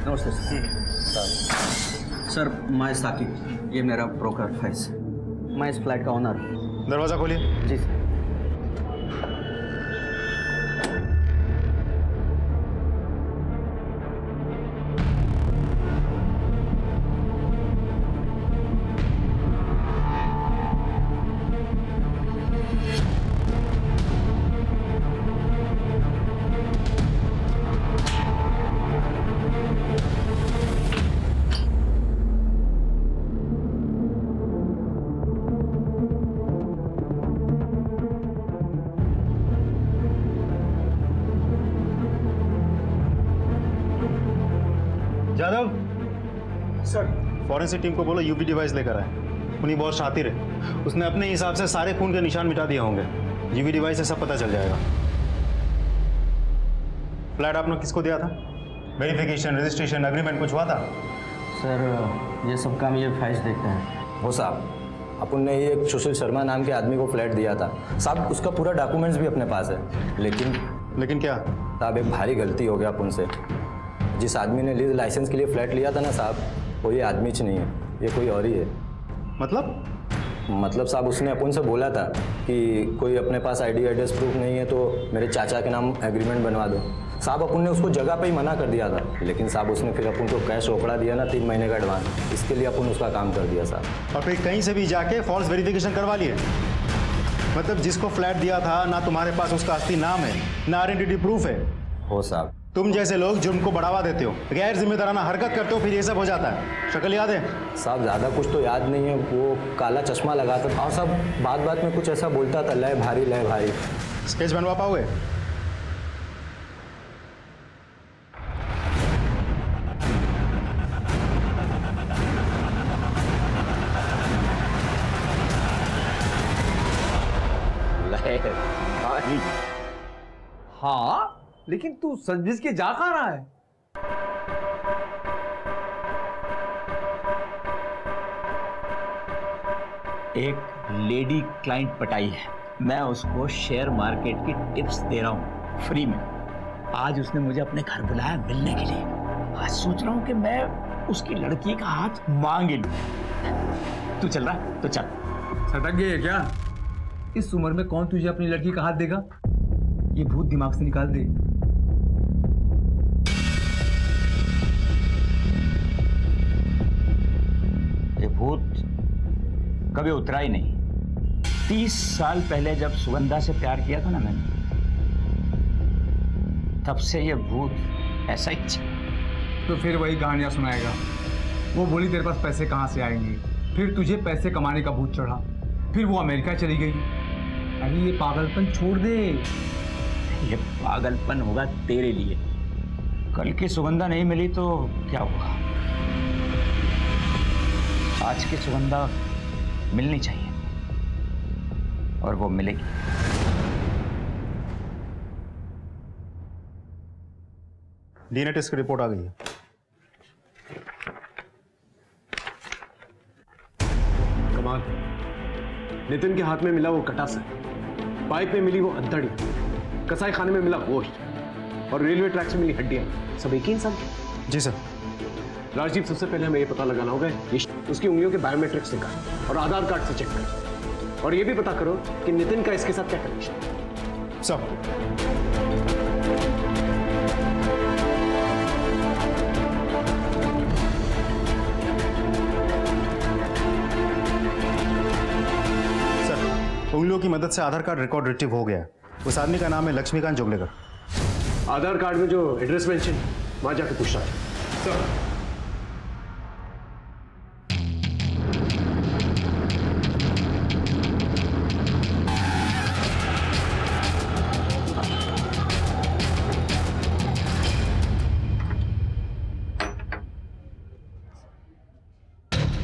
नमस्ते सर। मैं साकिब, ये मेरा ब्रोकर फैज, मैं इस फ्लैट का ओनर हूँ। दरवाजा खोलिए। जी sir. Jadhav sir, forensic team को बोलो यूवी डिवाइस लेकर आए। उन्हीं बहुत शातिर है, उसने अपने हिसाब से सारे खून के निशान मिटा दिए होंगे। यूवी डिवाइस से सब पता चल जाएगा। फ्लैट आपने किसको दिया था? वेरिफिकेशन, रजिस्ट्रेशन, एग्रीमेंट कुछ हुआ था? सर ये सब काम ये फैज देखते हैं। हो साहब, अपन ने ये एक सुशील शर्मा नाम के आदमी को फ्लैट दिया था साहब, उसका पूरा डॉक्यूमेंट्स भी अपने पास है। लेकिन क्या साहब एक भारी गलती हो गया अपन से। जिस आदमी ने लीज लाइसेंस के लिए फ्लैट लिया था ना साहब, वो ये आदमी च नहीं है, ये कोई और ही है। मतलब साहब उसने अपन से बोला था कि कोई अपने पास आईडी एड्रेस प्रूफ नहीं है तो मेरे चाचा के नाम एग्रीमेंट बनवा दो। साहब अपन ने उसको जगह पे ही मना कर दिया था, लेकिन साहब उसने फिर अपन को कैश रोकड़ा दिया ना 3 महीने का एडवांस, इसके लिए अपन उसका काम कर दिया साहब। और फिर कहीं से भी जाके फॉल्स वेरिफिकेशन करवा लिए? मतलब जिसको फ्लैट दिया था ना तुम्हारे पास उसका असली नाम है, ना आइडेंटिटी प्रूफ है। हो साहब, तुम जैसे लोग जुर्म को बढ़ावा देते हो, गैर जिम्मेदाराना हरकत करते हो, फिर ये सब हो जाता है। शक्ल याद है? साहब ज़्यादा कुछ तो याद नहीं है, वो काला चश्मा लगाता था और सब बात बात में कुछ ऐसा बोलता था, लय भारी लय भारी। स्केच बनवा पाओगे? हाँ, लेकिन तू सजबिज के जा कहाँ रहा है? एक लेडी क्लाइंट पटाई है, मैं उसको शेयर मार्केट की टिप्स दे रहा हूँ फ्री में। आज उसने मुझे अपने घर बुलाया मिलने के लिए। आज सोच रहा हूँ कि मैं उसकी लड़की का हाथ मांग लूं। तू चल रहा है तो चल। सटक गई है क्या? इस उम्र में कौन तुझे अपनी लड़की का हाथ देगा? ये भूत दिमाग से निकाल दे। ये भूत कभी उतरा ही नहीं। 30 साल पहले जब सुगंधा से प्यार किया था ना मैंने, तब से ये भूत ऐसा ही तो फिर वही कहानियां सुनाएगा। वो बोली तेरे पास पैसे कहाँ से आएंगे, फिर तुझे पैसे कमाने का भूत चढ़ा, फिर वो अमेरिका चली गई। अरे ये पागलपन छोड़ दे। ये पागलपन होगा तेरे लिए। कल की सुगंधा नहीं मिली तो क्या होगा? आज की सुगंधा मिलनी चाहिए और वो मिलेगी। डीएनए टेस्ट की रिपोर्ट आ गई है। कमाल, नितिन के हाथ में मिला वो कटासा, पाइप में मिली वो अद्धड़ी, कसाई खाने में मिला गोश्त और रेलवे ट्रैक से मिली हड्डियां, सब एक ही इंसान की। जी सर। राजीव, सबसे पहले हमें ये पता लगाना होगा उसकी उंगलियों के बायोमेट्रिक्स निकाल और आधार कार्ड से चेक कर, और ये भी पता करो कि नितिन का इसके साथ क्या कनेक्शन है। सब सर, उंगलियों की मदद से आधार कार्ड रिकॉर्ड रिट्रीव हो गया है। उस आदमी का नाम है लक्ष्मीकांत जोगलेकर। आधार कार्ड में जो एड्रेस मेंशन वहां जाके पूछना है। सर,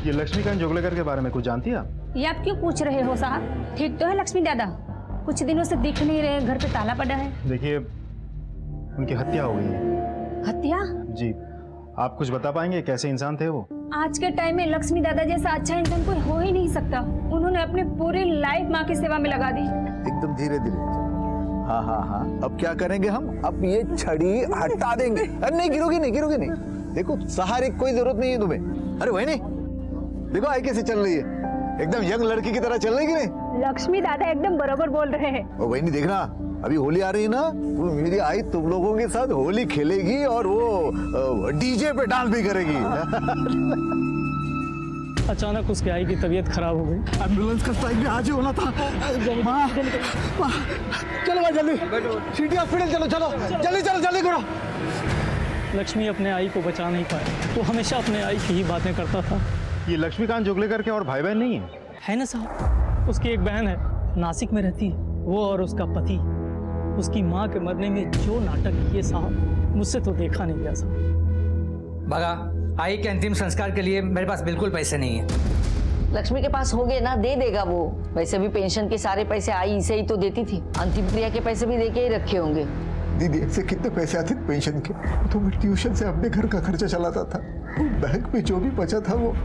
ये लक्ष्मीकांत जोगलेकर के बारे में कुछ जानती है आप? ये आप क्यों पूछ रहे हो साहब? ठीक तो है लक्ष्मी दादा, कुछ दिनों से दिख नहीं रहे, घर पे ताला पड़ा है। देखिए, उनकी हत्या हो गई है। हत्या? जी। आप कुछ बता पाएंगे कैसे इंसान थे वो? आज के टाइम में लक्ष्मी दादा जैसा अच्छा इंसान कोई हो ही नहीं सकता। उन्होंने अपनी पूरी लाइफ माँ की सेवा में लगा दी। एकदम धीरे धीरे। हाँ हाँ हाँ, अब क्या करेंगे हम? अब ये छड़ी हटा देंगे। अरे नहीं गिरोगी नहीं, गिरोगी नहीं। देखो सहारे की कोई जरूरत नहीं है तुम्हें। अरे वही नहीं, देखो आई कैसे चल रही है, एकदम यंग लड़की की तरह चल रही है कि नहीं? लक्ष्मी दादा एकदम बरोबर बोल रहे हैं। और वही नहीं, देखना अभी होली आ रही है ना, तो मेरी आई तुम लोगों के साथ होली खेलेगी और वो डीजे पे डांस भी करेगी। अचानक उसके आई की तबीयत खराब हो गई। एम्बुलेंस का स्ट्राइक भी आज ही होना था। माँ, चलो भाई जल्दी सिटी हॉस्पिटल चलो, चलो जल्दी चलो, जल्दी करो। लक्ष्मी अपने आई को बचा नहीं पाया, वो हमेशा अपने आई की ही बातें करता था। ये लक्ष्मीकांत जोगलेकर के और भाई बहन नहीं है? है ना साहब, उसकी एक बहन है, नासिक में रहती है। वो और उसका पति उसकी माँ के मरने में जो नाटक किए साहब, मुझसे तो देखा नहीं गया साहब। बगा, आई के अंतिम संस्कार के लिए मेरे पास बिल्कुल पैसे नहीं है। लक्ष्मी के पास होंगे ना, दे देगा वो। वैसे भी पेंशन के सारे पैसे आई इसे ही तो देती थी, अंतिम क्रिया के पैसे भी देके ही रखे होंगे। दीदी इससे कितने पैसे आते थे पेंशन के? तो मैं ट्यूशन से अपने घर का खर्चा चलाता था, बैंक में जो भी बचा था वो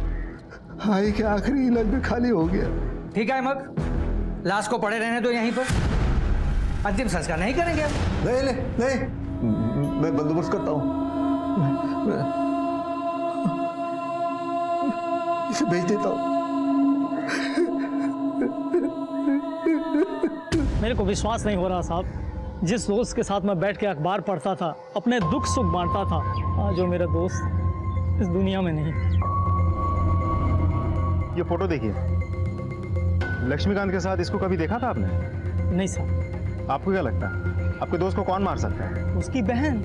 आई के आखिरी इलाज में खाली हो गया। ठीक है मग, लाश को पड़े रहने दो यहीं पर, अंतिम संस्कार नहीं करेंगे हम। नहीं नहीं नहीं, मैं बंदोबस्त करता हूँ, इसे भेज देता हूँ। मेरे को विश्वास नहीं हो रहा साहब, जिस दोस्त के साथ मैं बैठ के अखबार पढ़ता था, अपने दुख सुख बांटता था, आज जो मेरा दोस्त इस दुनिया में नहीं। ये फोटो देखिए, लक्ष्मीकांत के साथ इसको कभी देखा था आपने? नहीं साहब। आपको क्या लगता है, आपके दोस्त को कौन मार सकता है? उसकी बहन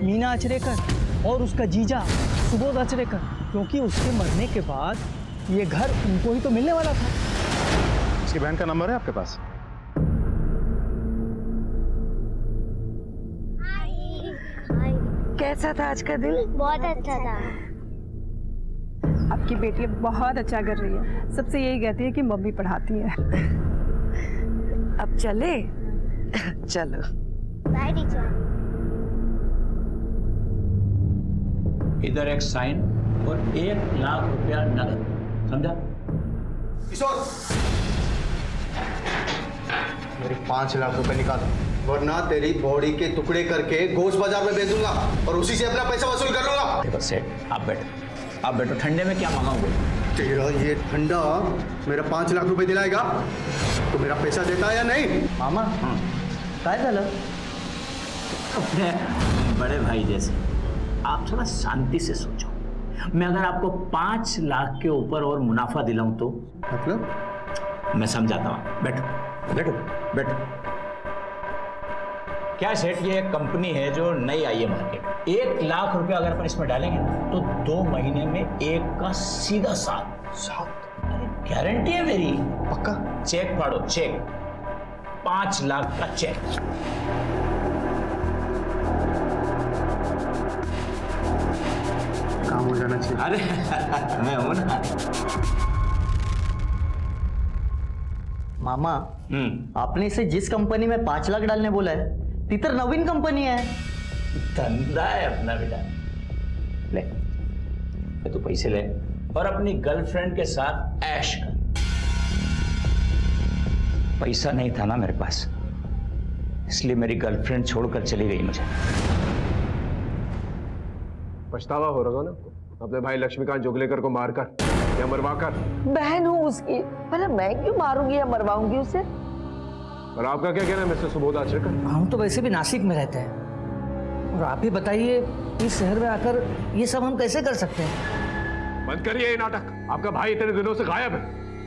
मीना अचरेकर और उसका जीजा सुबोध अचरेकर, क्योंकि उसके मरने के बाद ये घर उनको ही तो मिलने वाला था। उसकी बहन का नंबर है आपके पास? कैसा था आज का दिन? बहुत अच्छा था। आपकी बेटी बहुत अच्छा कर रही है, सबसे यही कहती है कि मम्मी पढ़ाती है। अब चले? चलो। Bye teacher. इधर एक साइन और 1 लाख रुपया नगद, समझा? किशोर, मेरे 5 लाख रुपए निकाल, वरना तेरी बॉडी के टुकड़े करके गोश्त बाजार में बेच दूंगा और उसी से अपना पैसा वसूल कर लूंगा। देखो सेठ, आप बैठो, ठंडे में क्या मंगाओगे? तेरा ये ठंडा मेरा 5 लाख रुपए दिलाएगा तो मेरा पैसा देता है या नहीं? मामा काय झालं? अपने बड़े भाई जैसे आप थोड़ा शांति से सोचो। मैं अगर आपको 5 लाख के ऊपर और मुनाफा दिलाऊं तो? मतलब? मैं समझाता हूँ, बैठो बैठो बैठो। क्या सेठ, ये एक कंपनी है जो नई आई है मार्केट। 1 लाख रुपया अगर अपन इसमें डालेंगे तो 2 महीने में 1 का सीधा 7। गारंटी है मेरी, पक्का? चेक फाड़ो, चेक 5 लाख का चेक। काम हो जाना चाहिए। अरे मैं हूं ना। मामा, आपने इसे जिस कंपनी में 5 लाख डालने बोला है ती तर नवीन कंपनी है। धंधा है अपना बेटा। ले तू पैसे ले और अपनी गर्लफ्रेंड के साथ ऐश कर। पैसा नहीं था ना मेरे पास, इसलिए मेरी गर्लफ्रेंड छोड़कर चली गई मुझे। पछतावा हो रहा ना अपने भाई लक्ष्मीकांत जोगलेकर को मारकर या मरवाकर? बहन हूँ उसकी, भला मैं क्यों मारूंगी या मरवाऊंगी उसे? और आपका क्या कहना है मिस्टर सुबोध आचरेकर? हम तो वैसे भी नासिक में रहते हैं, और आप ही बताइए इस शहर में आकर ये सब हम कैसे कर सकते हैं? बंद करिए ये नाटक। आपका भाई इतने दिनों से गायब है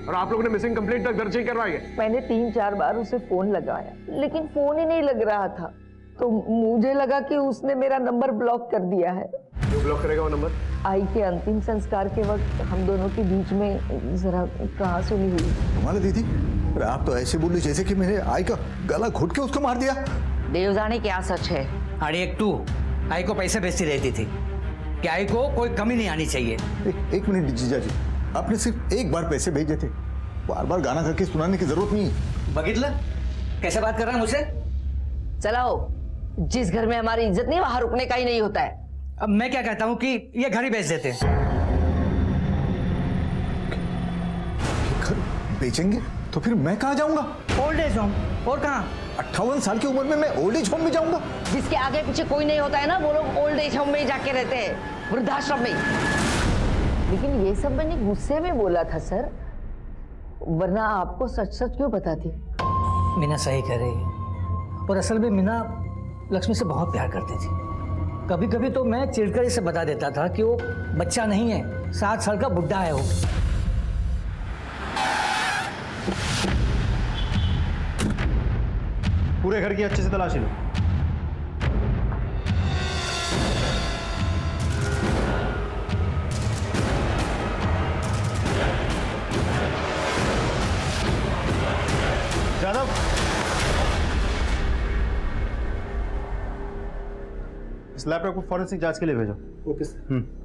और आप लोगों ने मिसिंग कंप्लेंट तक दर्ज नहीं करवाई है। मैंने 3-4 बार उसे फोन लगाया, लेकिन फोन ही नहीं लग रहा था, तो मुझे लगा कि उसने मेरा नंबर ब्लॉक कर दिया है। क्यों ब्लॉक करेगा वो नंबर? आई के अंतिम संस्कार के वक्त हम दोनों के बीच में जरा कहा सुनी हुई। हमारा दीदी, अरे आप तो ऐसे बोली जैसे कि मैंने आई का गला घोट के उसको मार दिया। देव जाने क्या सच है। अरे एक तू आई को पैसे भेजती रहती थी कि आई को कोई कमी नहीं आनी चाहिए। एक मिनट जीजा जी, आपने सिर्फ एक बार पैसे भेजे थे, बार बार गाना करके सुनाने की जरूरत नहीं है। बगितला कैसे बात कर रहा है मुझसे? चलाओ, जिस घर में हमारी इज्जत नहीं वहां रुकने का ही नहीं होता है। अब मैं क्या कहता हूँ कि ये घर ही बेच देते हैं। घर बेचेंगे तो फिर मैं कहाँ जाऊंगा? ओल्ड एज होम, और कहाँ? 58 साल की उम्र में मैं ओल्ड एज होम में जाऊंगा? जिसके आगे पीछे कोई नहीं होता है ना, वो लोग ओल्ड एज होम में ही जाके रहते हैं, वृद्धाश्रम में। लेकिन ये सब मैंने गुस्से में बोला था सर, वरना आपको सच सच क्यों बताती? मीना सही कह रही है। और असल में मीना लक्ष्मी से बहुत प्यार करती थी। कभी कभी तो मैं चिढ़कर इसे बता देता था कि वो बच्चा नहीं है, 7 साल का बुड्ढा है वो। पूरे घर की अच्छे से तलाशी लो। यादव, इस लैपटॉप को फॉरेंसिक जांच के लिए भेजो। Okay sir.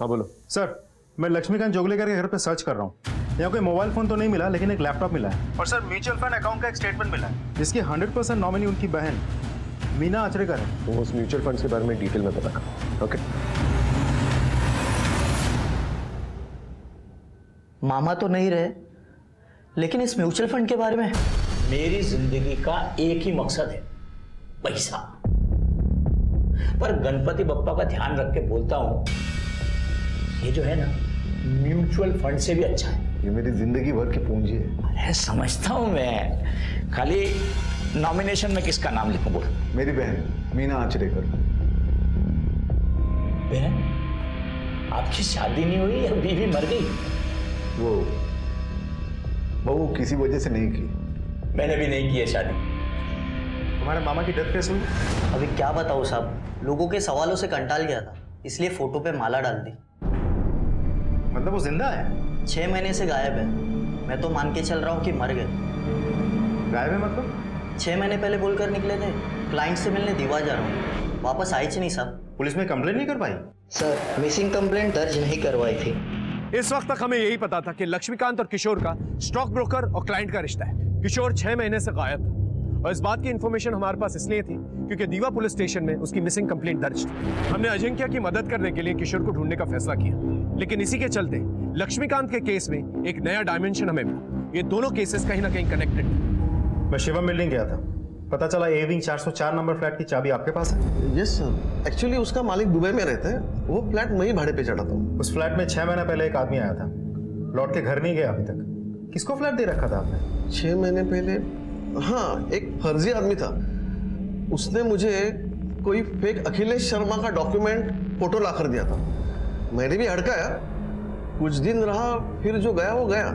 हाँ बोलो। सर, मैं लक्ष्मीकांत जोगलेकर के घर पे सर्च कर रहा हूँ। यहाँ कोई मोबाइल फोन तो नहीं मिला, लेकिन एक लैपटॉप मिला है। और सर, म्यूचुअल फंड अकाउंट का एक स्टेटमेंट मिला है, जिसकी 100% नॉमिनी उनकी बहन मीना आचरेकर है। वो उस म्यूचुअल फंड्स के बारे में डिटेल में पता कर। ओके। मामा तो नहीं रहे, लेकिन इस म्यूचुअल फंड के बारे में मेरी जिंदगी का एक ही मकसद है, पैसा। पर गणपति बप्पा का ध्यान रख के बोलता हूं, ये जो है ना, म्यूचुअल फंड से भी अच्छा है। ये मेरी जिंदगी भर की पूंजी है। अरे समझता हूं मैं, खाली नॉमिनेशन में किसका नाम लिखूं बोल। मेरी बहन मीना आचरेकर। बहन, आपकी शादी नहीं हुई या बीवी मर गई? वो बहू किसी वजह से नहीं की। मैंने भी नहीं की है शादी। तुम्हारे मामा की डेथ कैसे हुई? अभी क्या बताऊँ साहब, लोगों के सवालों से कंटाल गया था, इसलिए फोटो पे माला डाल दी। मतलब वो जिंदा है? 6 महीने से गायब है। मैं तो मान के चल रहा हूँ कि मर गए। गायब है मतलब? 6 महीने पहले बोलकर निकले थे, क्लाइंट से मिलने दीवा जा रहा हूँ, वापस आई नहीं साहब। पुलिस में कंप्लेंट नहीं कर पाई? सर, मिसिंग कंप्लेंट दर्ज नहीं करवाई थी। इस वक्त तक हमें यही पता था कि लक्ष्मीकांत और किशोर का स्टॉक ब्रोकर और क्लाइंट का रिश्ता है। किशोर 6 महीने से गायब था, और इस बात की इंफॉर्मेशन हमारे पास इसलिए थी क्योंकि दीवा पुलिस स्टेशन में उसकी मिसिंग कंप्लेंट दर्ज थी। हमने अजिंक्य की मदद करने के लिए किशोर को ढूंढने का फैसला किया, लेकिन इसी के चलते लक्ष्मीकांत के केस में एक नया डायमेंशन हमें मिला। ये दोनों केसेस कहीं ना कहीं कनेक्टेड। मैं शिवम बिल्डिंग गया था, पता चला ए विंग 404 नंबर फ्लैट की चाबी आपके पास है? यस सर, एक्चुअली उसका मालिक दुबई में रहता है, वो फ्लैट मैं ही भाड़े पे चढ़ाता हूँ। उस फ्लैट में 6 महीना पहले एक आदमी आया था, लौट के घर नहीं गया अभी तक। किसको फ्लैट दे रखा था आपने? 6 महीने पहले, हाँ, एक फर्जी आदमी था। उसने मुझे कोई फेक अखिलेश शर्मा का डॉक्यूमेंट फोटो ला कर दिया था। मैंने भी हड़काया, कुछ दिन रहा, फिर जो गया वो गया।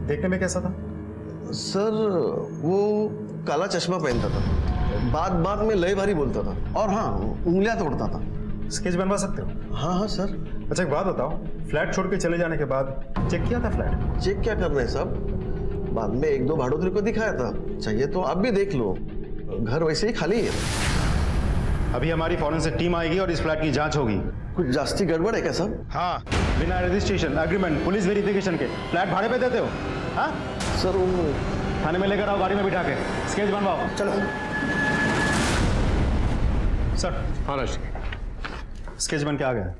देखने में कैसा था? सर, वो काला चश्मा पहनता था, बात बात में लय भारी बोलता था, और हाँ, उंगलियां तोड़ता था। स्केच बनवा सकते हो? हाँ हाँ सर। अच्छा, एक बात बताओ, फ्लैट छोड़ के चले जाने के बाद चेक किया था फ्लैट? चेक क्या करना है साहब, बाद में 1-2 भाड़ोत्री को दिखाया था। चाहिए तो आप भी देख लो, घर वैसे ही खाली है। अभी हमारी फॉरेंसिक टीम आएगी और इस फ्लैट की जांच होगी। कुछ जास्ती गड़बड़ है क्या साहब? हाँ, बिना रजिस्ट्रेशन, एग्रीमेंट, पुलिस वेरिफिकेशन के फ्लैट भाड़े पे देते हो? हाँ सर, वो थाने में लेकर आओ, गाड़ी में बिठा के स्केच बनवाओ। चलो सर। हाँ राज, स्केच बन के आ गया।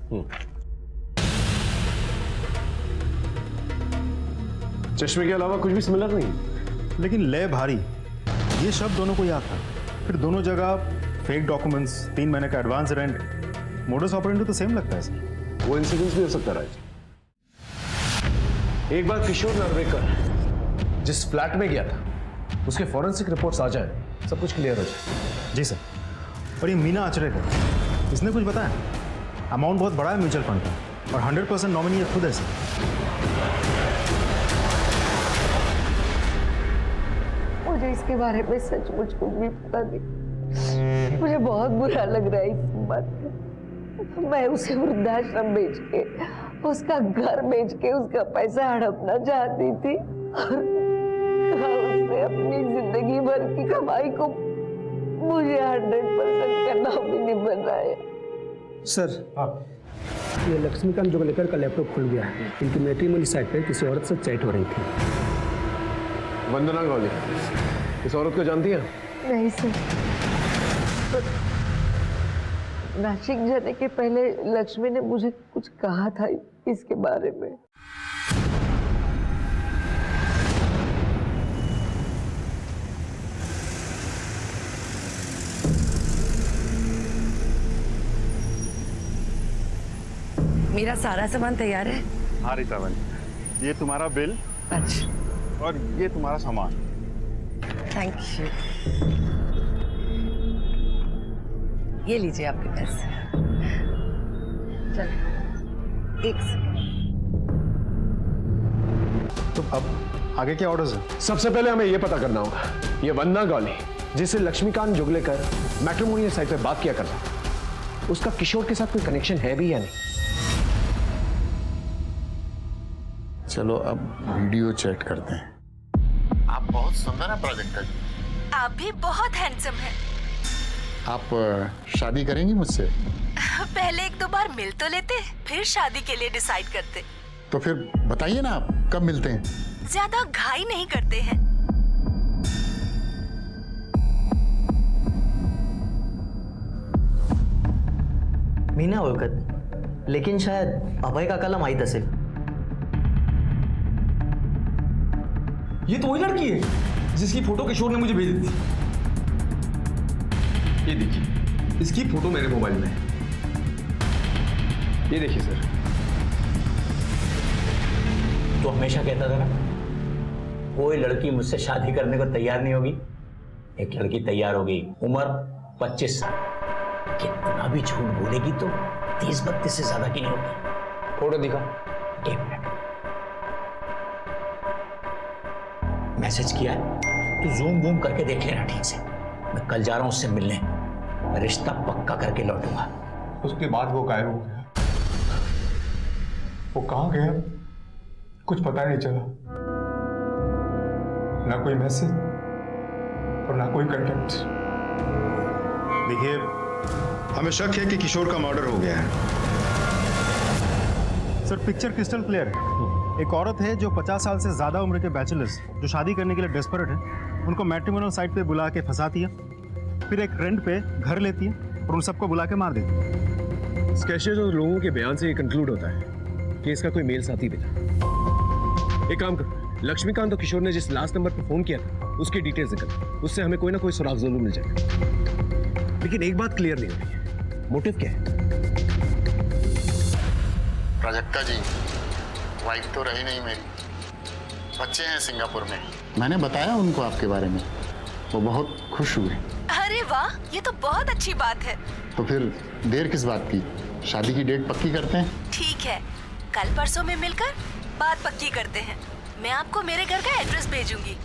चश्मे के अलावा कुछ भी सिमिलर नहीं, लेकिन लय भारी, ये शब्द दोनों को याद था। फिर दोनों जगह फेक डॉक्यूमेंट्स, 3 महीने का एडवांस रेंट, मोडस ऑपरेंडी तो सेम लगता है सर। वो इंसिडेंस भी हो सकता है राज। एक बार किशोर नार्वेकर जिस फ्लैट में गया था, उसके फॉरेंसिक रिपोर्ट्स आ जाए, सब कुछ क्लियर हो जाए। जी सर। और ये मीना आचरेकर, इसने कुछ बताया? अमाउंट बहुत बड़ा है म्यूचुअल फंड का, और 100% नॉमिनी ये खुद है सर। मुझे इसके बारे में सचमुच कुछ भी पता नहीं। मुझे बहुत बुरा लग रहा है इस बात पे। मैं उसे वृद्धाश्रम बेच के, उसका घर बेच के उसका पैसा हड़पना चाहती थी, और उसने अपनी जिंदगी भर की कमाई को मुझे 100% का नॉमिनी बनाया। सर, ये लक्ष्मीकांत जोगलेकर का लैपटॉप खुल गया है। इनकी मैट्रिमोनी साइट पे किसी औरत से चैट हो रही थी। वंदना गौली, इस औरत को जानती हैं? नहीं सर, नासिक जाने के पहले लक्ष्मी ने मुझे कुछ कहा था इसके बारे में। मेरा सारा सामान तैयार है। हाँ रीता बहन, ये तुम्हारा बिल। अच्छा। और ये तुम्हारा सामान। Thank you. ये लीजिए आपके पैसे। चलो एक सेकंड। तो अब आगे क्या ऑर्डर्स हैं? सबसे पहले हमें यह पता करना होगा, ये वंदना गौली जिससे लक्ष्मीकांत जोगलेकर मैट्रिमोनियल साइट पे बात किया करता था, उसका किशोर के साथ कोई कनेक्शन है भी या नहीं? चलो अब वीडियो चैट करते हैं। आप बहुत सुंदर है प्राजक्ता जी। आप भी बहुत हैंडसम हैं। आप शादी करेंगी मुझसे? पहले एक दो बार मिल तो लेते, फिर शादी के लिए डिसाइड करते। तो फिर बताइए ना, आप कब मिलते हैं? ज्यादा घाई नहीं करते हैं। मीना ओळखत, लेकिन शायद अभय काकाला माहित असेल। ये तो वही लड़की है जिसकी फोटो किशोर ने मुझे भेजी थी। ये देखिए, इसकी फोटो मेरे मोबाइल में है। ये देखिए सर। तो हमेशा कहता था ना, कोई लड़की मुझसे शादी करने को तैयार नहीं होगी। एक लड़की तैयार हो गई, उम्र 25 साल। कितना भी झूठ बोलेगी तो 30-32 से ज्यादा की नहीं होगी। फोटो दिखा। एक मिनट, मैसेज किया है, तू जूम वूम करके देख लेना ठीक से। मैं कल जा रहा हूं उससे मिलने, रिश्ता पक्का करके लौटूंगा। उसके बाद वो गायब हो गया। वो कहाँ गया कुछ पता नहीं चला, ना कोई मैसेज और ना कोई कांटेक्ट। देखिए, हमें शक है कि किशोर का मर्डर हो गया है। सर, पिक्चर क्रिस्टल क्लियर है। एक औरत है जो 50 साल से ज्यादा उम्र के बैचलर्स जो शादी करने के लिए डेस्परेट है, उनको मैट्रिमोनियल साइट पे बुला के फंसाती है, फिर एक रेंट पे घर लेती है और उन सबको बुला के मार देती है। स्केचेस और लोगों के बयान से ये कंक्लूड होता है कि इसका कोई मेल साथी भी था। एक काम करो, लक्ष्मीकांत और किशोर ने जिस लास्ट नंबर पर फोन किया था उसकी डिटेल्स निकल, उससे हमें कोई ना कोई सुराग जरूर मिल जाएगा। लेकिन एक बात क्लियर नहीं हो रही है, मोटिव क्या है? प्राजक्ता जी, वाइफ तो रही नहीं मेरी, बच्चे हैं सिंगापुर में। मैंने बताया उनको आपके बारे में, वो बहुत खुश हुए। अरे वाह, ये तो बहुत अच्छी बात है। तो फिर देर किस बात की, शादी की डेट पक्की करते हैं? ठीक है, कल परसों में मिलकर बात पक्की करते हैं। मैं आपको मेरे घर का एड्रेस भेजूंगी।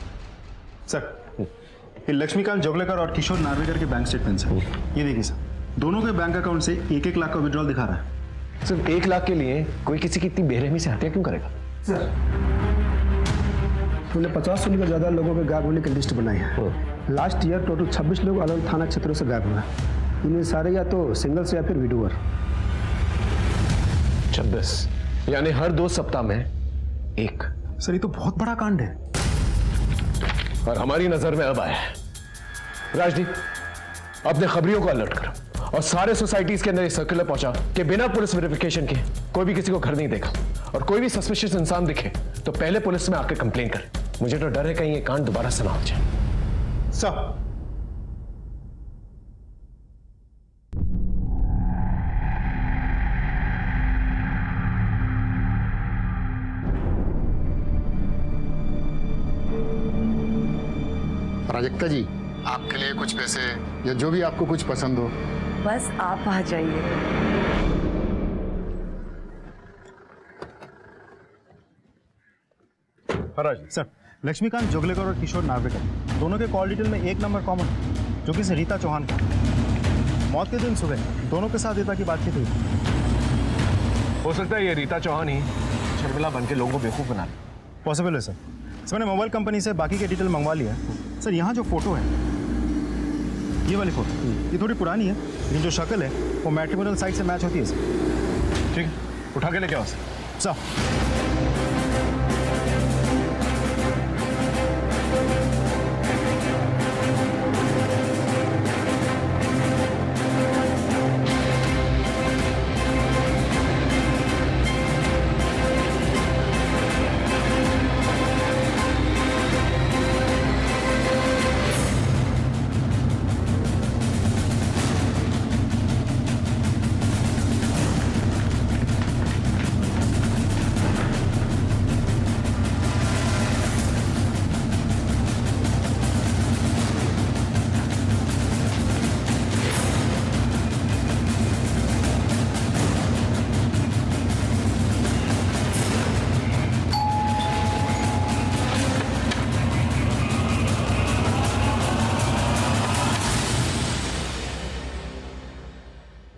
सर, ये लक्ष्मीकांत जोगलेकर और किशोर नार्वेकर के बैंक स्टेटमेंट्स हैं। ये देखिए सर, दोनों के बैंक अकाउंट से 1-1 लाख का विड्रॉल दिखा रहा है। सिर्फ 1 लाख के लिए कोई किसी की इतनी बेरहमी से हत्या क्यों करेगा? सर, तूने 50 से भी ज्यादा लोगों के गायब होने की लिस्ट बनाई है। लास्ट ईयर टोटल 26 लोग अलग थाना क्षेत्रों से गायब हुए। इनमें सारे या तो सिंगल्स या फिर विडोअर। 26 यानी हर 2 सप्ताह में एक। सर, ये तो बहुत बड़ा कांड है और हमारी नजर में अब आया है। राजदीप, अपने खबरियों को अलर्ट करो और सारे सोसाइटीज के अंदर ये सर्कुलर पहुंचा कि बिना पुलिस वेरिफिकेशन के कोई भी किसी को घर नहीं देखा, और कोई भी सस्पिशियस इंसान दिखे तो पहले पुलिस में आकर कंप्लेन करे। मुझे तो डर है कहीं ये कांड दोबारा से ना हो जाए। सर, प्राजक्ता जी, आपके लिए कुछ पैसे या जो भी आपको कुछ पसंद हो। बस आप आ जाइए। सर, लक्ष्मीकांत जोगलेकर और किशोर नार्वेकर दोनों के कॉल डिटेल में एक नंबर कॉमन है, जो कि रीता चौहान का। मौत के दिन सुबह दोनों के साथ रीता की बातचीत हुई। हो सकता है ये रीता चौहान ही शर्मिला बन के लोगों को बेवकूफ बना ले। पॉसिबल है सर। मैंने मोबाइल कंपनी से बाकी के डिटेल मंगवा लिया है। सर, यहाँ जो फोटो है, ये वाली फोटो, ये थोड़ी पुरानी है, लेकिन जो शक्ल है वो मैट्रिमोनियल साइट से मैच होती है सर। ठीक है, उठा के लेके आओ सर।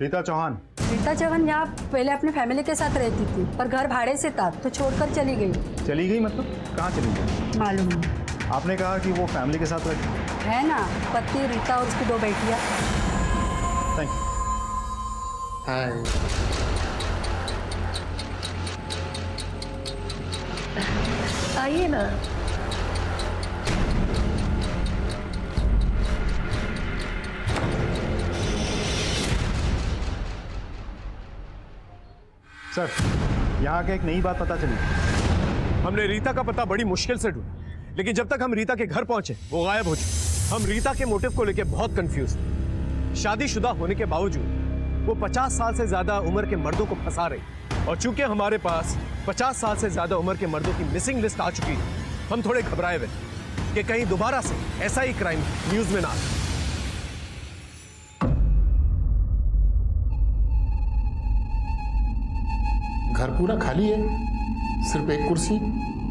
रीता चौहान। रीता चौहान यहाँ पहले अपने फैमिली के साथ रहती थी, पर घर भाड़े से था तो छोड़कर चली गई। चली गई मतलब? कहाँ चली गई? मालूम नहीं। आपने कहा कि वो फैमिली के साथ रहती है ना, पति, रीता और उसकी 2 बेटियाँ। Thank you. हाय। आइए ना। सर, यहाँ के एक नई बात पता चली। हमने रीता का पता बड़ी मुश्किल से ढूंढा, लेकिन जब तक हम रीता के घर पहुंचे वो गायब हो चुकी। हम रीता के मोटिव को लेकर बहुत कंफ्यूज थे। शादीशुदा होने के बावजूद वो 50 साल से ज्यादा उम्र के मर्दों को फंसा रही, और चूंकि हमारे पास 50 साल से ज्यादा उम्र के मर्दों की मिसिंग लिस्ट आ चुकी है, हम थोड़े घबराए हुए कि कहीं दोबारा से ऐसा ही क्राइम न्यूज में ना आए। घर पूरा खाली है, सिर्फ एक कुर्सी।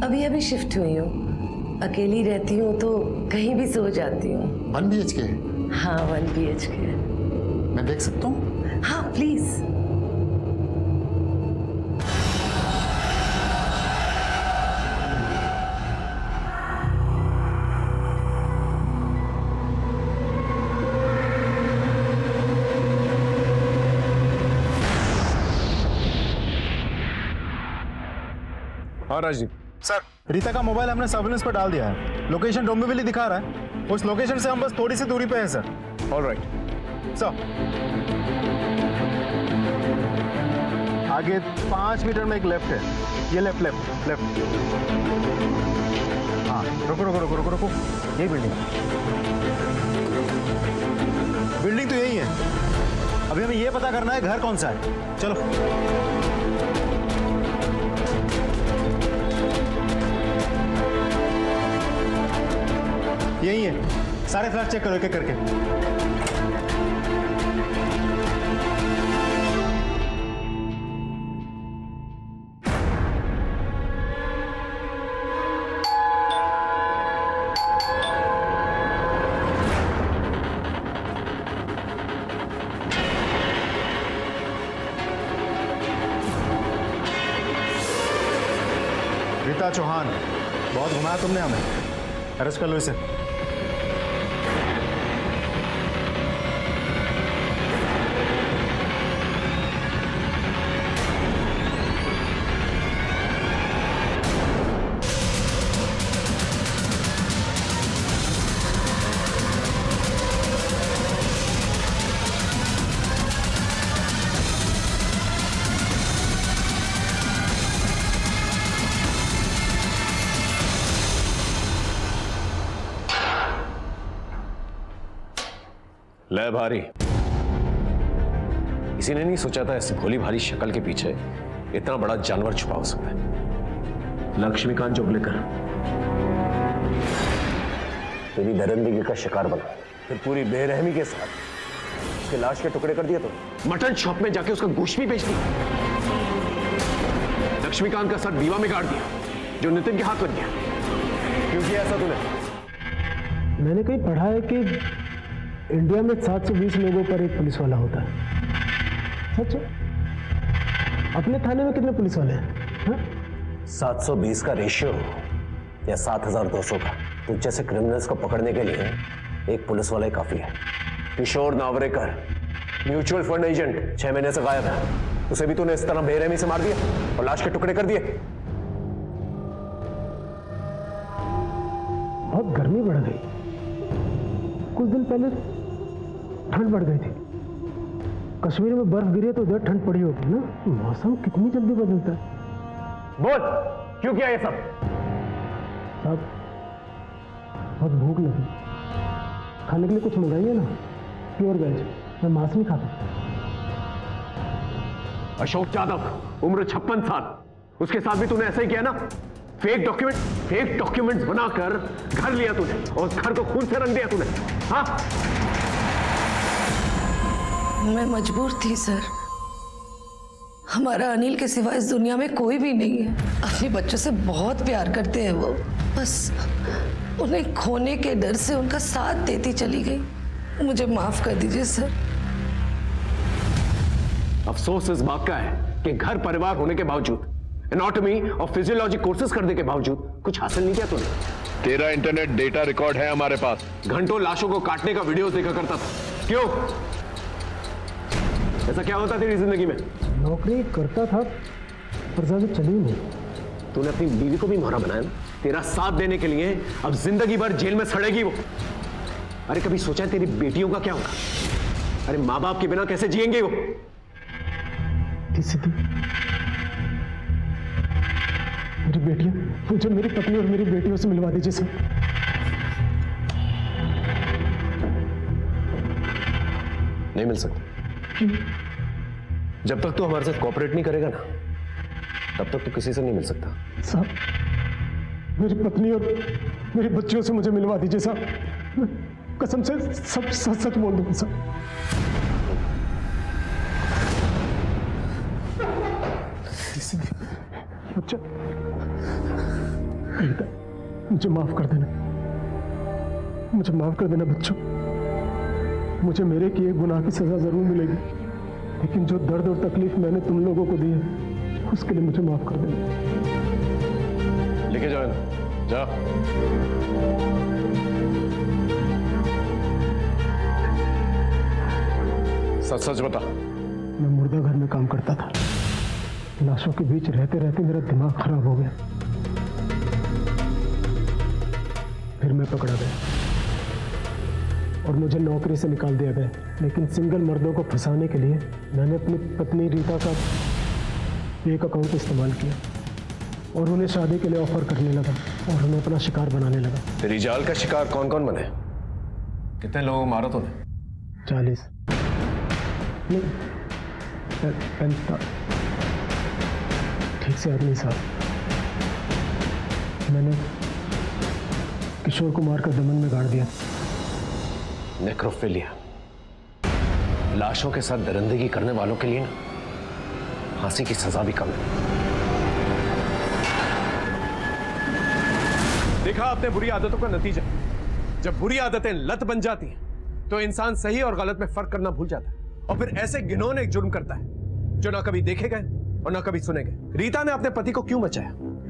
अभी अभी शिफ्ट हुई हूँ, अकेली रहती हूँ तो कहीं भी सो जाती हूँ। 1 BHK? हाँ 1 BHK। मैं देख सकता हूँ? हाँ प्लीज। हाँ राजदीप। सर, रीता का मोबाइल हमने सर्विलेंस पर डाल दिया है। लोकेशन डोंबिवली दिखा रहा है। उस लोकेशन से हम बस थोड़ी सी दूरी पे हैं सर। ऑलराइट सर, आगे 5 मीटर में एक लेफ्ट है। ये लेफ्ट लेफ्ट लेफ्ट। हाँ, रुको रुको रुको रुको रुको। यही बिल्डिंग तो यही है। अभी हमें ये पता करना है घर कौन सा है। चलो। यही है, सारे फ्लैट चेक करो एक एक करके। रीता चौहान, बहुत घुमाया तुमने हमें। अरेस्ट कर लो इसे। ले भारी, किसी ने नहीं सोचा था इस भोली भारी शक्ल के पीछे इतना बड़ा जानवर छुपा हो सकता है। लक्ष्मीकांत जोगलेकर तेरी दरिंदगी का शिकार बना, फिर पूरी बेरहमी के साथ उसके लाश के टुकड़े कर दिए। तो मटन शॉप में जाके उसका गोश्त भी बेच दिया। लक्ष्मीकांत का सर दीवा में गाड़ दिया, जो नितिन के हाथ में दिया। क्यों किया ऐसा तूने? मैंने कहीं पढ़ा है कि इंडिया में 720 लोगों पर एक पुलिस वाला होता है। सच है? अपने थाने में कितने पुलिस वाले हैं? 720 का रेशियो या 7200 का? तो जैसे क्रिमिनल्स को पकड़ने के लिए एक पुलिस वाला ही काफी है। किशोर नावरेकर म्यूचुअल फंड एजेंट 6 महीने से गायब है। उसे भी तूने इस तरह बेरहमी से मार दिया और लाश के टुकड़े कर दिए। बहुत गर्मी बढ़ गई, कुछ दिन पहले ठंड बढ़ गई थी। कश्मीर में बर्फ गिरी है तो उधर ठंड पड़ी होगी ना। मौसम कितनी जल्दी बदलता है। बोल, क्यों किया ये सब? साहब, बहुत भूख लगी, खाने के लिए कुछ मंगाइए ना, प्योर वेज। मैं मांस नहीं खाता। अशोक यादव, उम्र 56 साल, उसके साथ भी तूने ऐसा ही किया ना? फेक डॉक्यूमेंट्स बनाकर घर लिया तूने और उस घर को खून से रंग दिया तूने। हाँ, मैं मजबूर थी सर। हमारा अनिल के सिवा इस दुनिया में कोई भी नहीं है। अपने बच्चों से बहुत प्यार करते हैं वो, बस उन्हें खोने के डर से उनका साथ देती चली गई। मुझे माफ कर दीजिए सर। अफसोस इस बात का है कि घर परिवार होने के बावजूद, एनाटॉमी और फिजियोलॉजी कोर्सेज करने के बावजूद कुछ हासिल नहीं किया तूने। तेरा इंटरनेट डेटा रिकॉर्ड है हमारे पास। घंटों लाशों को काटने का वीडियो देखा करता था। क्यों? ऐसा क्या होता तेरी जिंदगी में? नौकरी करता था पर ज्यादा चली नहीं। तूने अपनी बीवी को भी मोहरा बनाया ना, तेरा साथ देने के लिए अब जिंदगी भर जेल में सड़ेगी वो। अरे कभी सोचा है तेरी बेटियों का क्या होगा? अरे माँ बाप के बिना कैसे जिएंगे वो? मेरी बेटियां, मुझे मेरी पत्नी और मेरी बेटियों से मिलवा दीजिए सर। नहीं मिल सकता। जब तक तू हमारे साथ कोऑपरेट नहीं करेगा ना, तब तक तू किसी से नहीं मिल सकता। साहब, मेरी पत्नी और मेरी बच्चियों से मुझे मिलवा दीजिए साहब। मैं कसम से सब सच सच बोल दूंगा साहब। बच्चा, मुझे माफ कर देना, मुझे माफ कर देना बच्चों। मुझे मेरे किए गुनाह की सजा जरूर मिलेगी, लेकिन जो दर्द और तकलीफ मैंने तुम लोगों को दी है, उसके लिए मुझे माफ कर देना। लेके जाओ ना, जा। सच सच बता। मैं मुर्दा घर में काम करता था। लाशों के बीच रहते रहते मेरा दिमाग खराब हो गया। फिर मैं पकड़ा गया और मुझे नौकरी से निकाल दिया गया। लेकिन सिंगल मर्दों को फंसाने के लिए मैंने अपनी पत्नी रीता का एक अकाउंट इस्तेमाल किया और उन्हें शादी के लिए ऑफर करने लगा और उन्हें अपना शिकार बनाने लगा। तेरी जाल का शिकार कौन कौन बने? कितने लोगों को मारा तूने? 40 नहीं, ठीक से याद नहीं साहब। मैंने किशोर कुमार का दमन में गाड़ दिया। नेक्रोफिलिया, लाशों के साथ दरिंदगी करने वालों के लिए ना फांसी की सजा भी कम है। देखा आपने बुरी आदतों का नतीजा। जब बुरी आदतें लत बन जाती हैं तो इंसान सही और गलत में फर्क करना भूल जाता है और फिर ऐसे घिनौने एक जुर्म करता है जो ना कभी देखे गए और ना कभी सुने गए। रीता ने अपने पति को क्यों बचाया?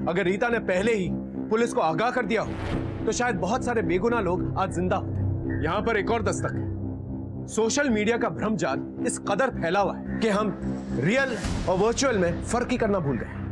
अगर रीता ने पहले ही पुलिस को आगाह कर दिया हो तो शायद बहुत सारे बेगुनाह लोग आज जिंदा होते। यहां पर एक और दस्तक है। सोशल मीडिया का भ्रमजाल इस कदर फैला हुआ है कि हम रियल और वर्चुअल में फर्क ही करना भूल गए।